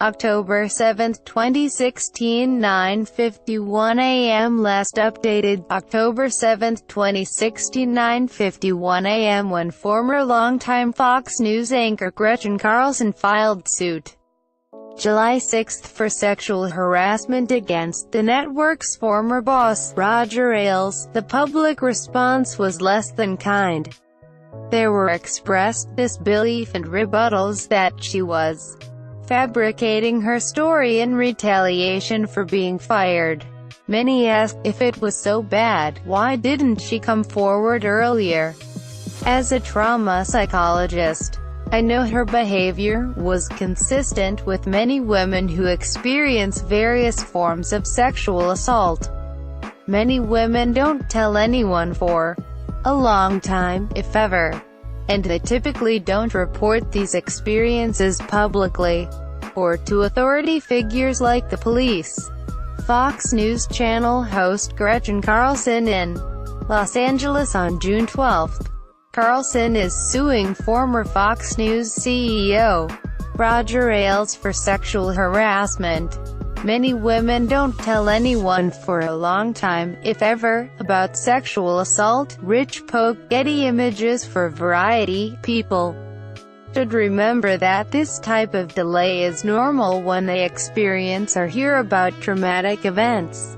October 7, 2016, 9:51 a.m. Last updated, October 7, 2016, 9:51 a.m. when former longtime Fox News anchor Gretchen Carlson filed suit. July 6 for sexual harassment against the network's former boss, Roger Ailes. The public response was less than kind. There were expressed disbelief and rebuttals that she was fabricating her story in retaliation for being fired. Many asked, if it was so bad, why didn't she come forward earlier? As a trauma psychologist, I know her behavior was consistent with many women who experience various forms of sexual assault. Many women don't tell anyone for a long time, if ever, and they typically don't report these experiences publicly, or to authority figures like the police. Fox News Channel host Gretchen Carlson in Los Angeles on June 12. Carlson is suing former Fox News CEO, Roger Ailes, for sexual harassment. Many women don't tell anyone for a long time, if ever, about sexual assault. Rich Poke, Getty Images for Variety. People should remember that this type of delay is normal when they experience or hear about traumatic events.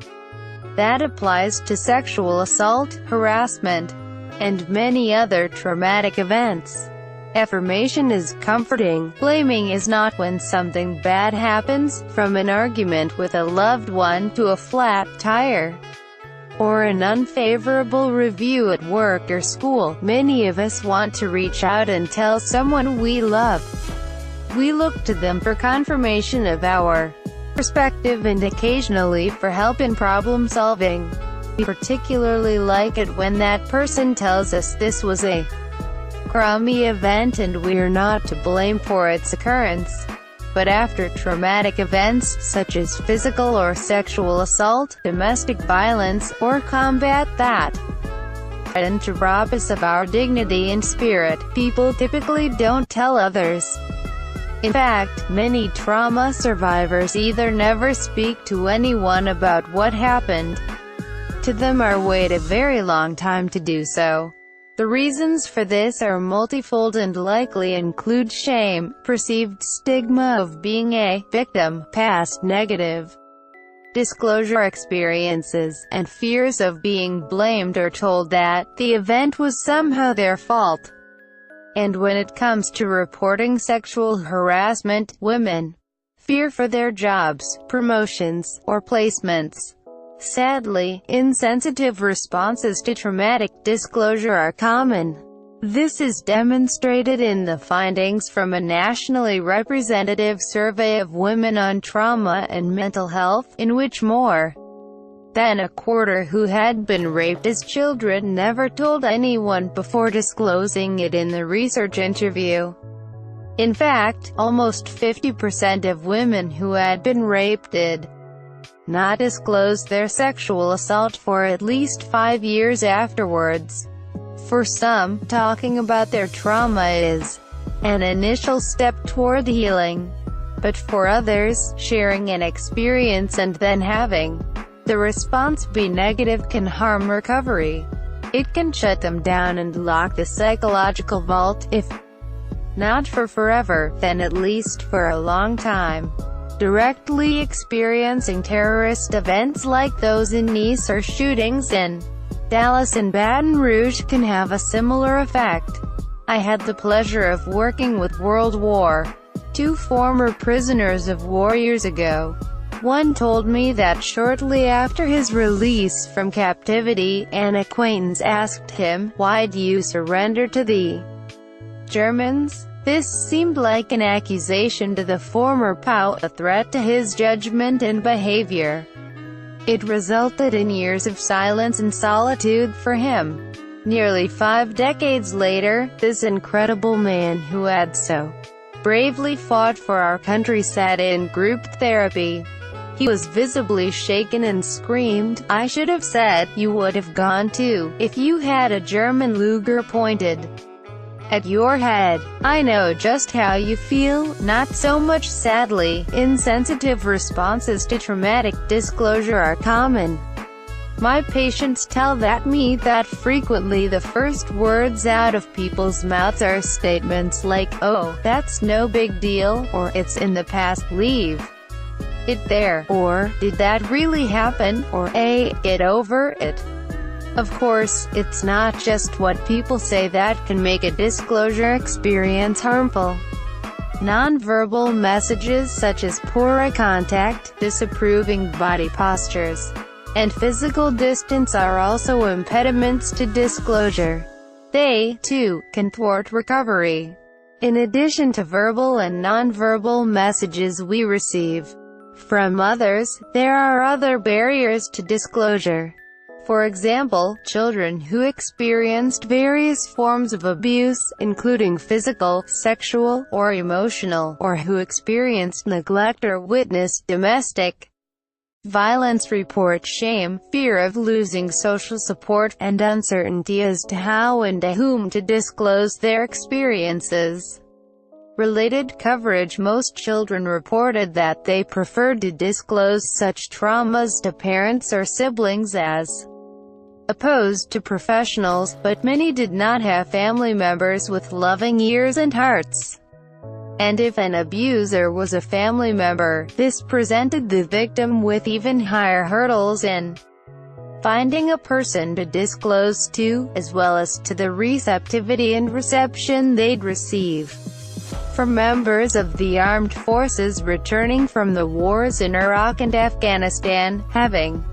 That applies to sexual assault, harassment, and many other traumatic events. Affirmation is comforting. Blaming is not. When something bad happens, from an argument with a loved one to a flat tire, or an unfavorable review at work or school, many of us want to reach out and tell someone we love. We look to them for confirmation of our perspective and occasionally for help in problem solving. We particularly like it when that person tells us this was a crummy event and we're not to blame for its occurrence. But after traumatic events, such as physical or sexual assault, domestic violence, or combat that threaten to rob us of our dignity and spirit, people typically don't tell others. In fact, many trauma survivors either never speak to anyone about what happened to them or wait a very long time to do so. The reasons for this are multifold and likely include shame, perceived stigma of being a victim, past negative disclosure experiences, and fears of being blamed or told that the event was somehow their fault. And when it comes to reporting sexual harassment, women fear for their jobs, promotions, or placements. Sadly, insensitive responses to traumatic disclosure are common. This is demonstrated in the findings from a nationally representative survey of women on trauma and mental health, in which more than a quarter who had been raped as children never told anyone before disclosing it in the research interview. In fact, almost 50% of women who had been raped did not disclose their sexual assault for at least 5 years afterwards. For some, talking about their trauma is an initial step toward healing. But for others, sharing an experience and then having the response be negative can harm recovery. It can shut them down and lock the psychological vault, if not for forever, then at least for a long time. Directly experiencing terrorist events like those in Nice or shootings in Dallas and Baton Rouge can have a similar effect. I had the pleasure of working with World War II former prisoners of war years ago. One told me that shortly after his release from captivity, an acquaintance asked him, "Why'd you surrender to the Germans?" This seemed like an accusation to the former POW, a threat to his judgment and behavior. It resulted in years of silence and solitude for him. Nearly 5 decades later, this incredible man who had so bravely fought for our country sat in group therapy. He was visibly shaken and screamed, "I should have said, you would have gone too, if you had a German Luger pointed at your head. I know just how you feel, not so much sadly. Insensitive responses to traumatic disclosure are common. My patients tell me that frequently the first words out of people's mouths are statements like, "Oh, that's no big deal," or "It's in the past, leave it there," or "Did that really happen?" or "Hey, get over it." Of course, it's not just what people say that can make a disclosure experience harmful. Nonverbal messages such as poor eye contact, disapproving body postures, and physical distance are also impediments to disclosure. They, too, can thwart recovery. In addition to verbal and nonverbal messages we receive from others, there are other barriers to disclosure. For example, children who experienced various forms of abuse, including physical, sexual, or emotional, or who experienced neglect or witnessed domestic violence report shame, fear of losing social support, and uncertainty as to how and to whom to disclose their experiences. Related coverage. Most children reported that they preferred to disclose such traumas to parents or siblings as opposed to professionals, but many did not have family members with loving ears and hearts. And if an abuser was a family member, this presented the victim with even higher hurdles in finding a person to disclose to, as well as to the receptivity and reception they'd receive from members of the armed forces returning from the wars in Iraq and Afghanistan. Having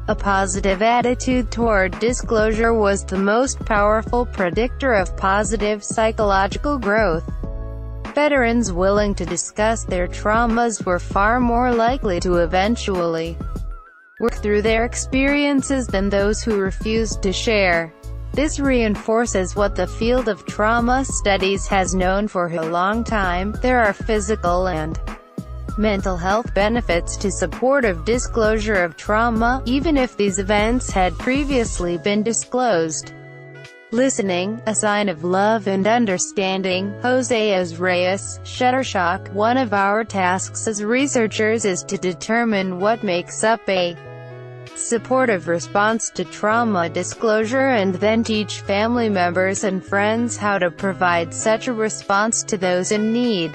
a positive attitude toward disclosure was the most powerful predictor of positive psychological growth. Veterans willing to discuss their traumas were far more likely to eventually work through their experiences than those who refused to share. This reinforces what the field of trauma studies has known for a long time: there are physical and mental health benefits to supportive disclosure of trauma, even if these events had previously been disclosed. Listening, a sign of love and understanding. Jose Azreyes, Shuttershock. One of our tasks as researchers is to determine what makes up a supportive response to trauma disclosure and then teach family members and friends how to provide such a response to those in need.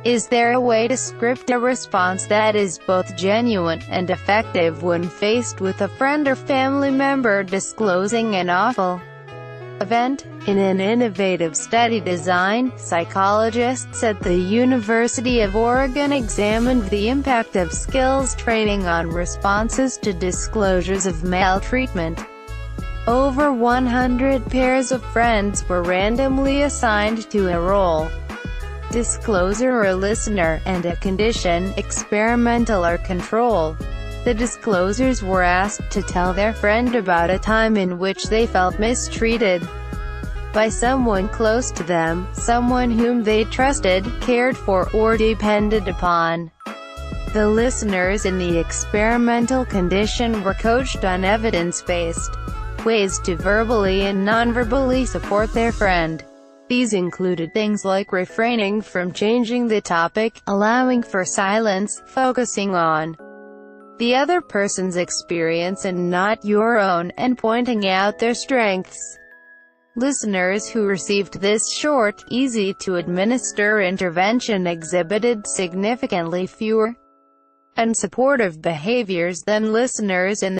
Is there a way to script a response that is both genuine and effective when faced with a friend or family member disclosing an awful event? In an innovative study design, psychologists at the University of Oregon examined the impact of skills training on responses to disclosures of maltreatment. Over 100 pairs of friends were randomly assigned to a role: discloser or listener, and a condition, experimental or control. The disclosers were asked to tell their friend about a time in which they felt mistreated by someone close to them, someone whom they trusted, cared for, or depended upon. The listeners in the experimental condition were coached on evidence-based ways to verbally and non-verbally support their friend. These included things like refraining from changing the topic, allowing for silence, focusing on the other person's experience and not your own, and pointing out their strengths. Listeners who received this short, easy-to-administer intervention exhibited significantly fewer unsupportive behaviors than listeners in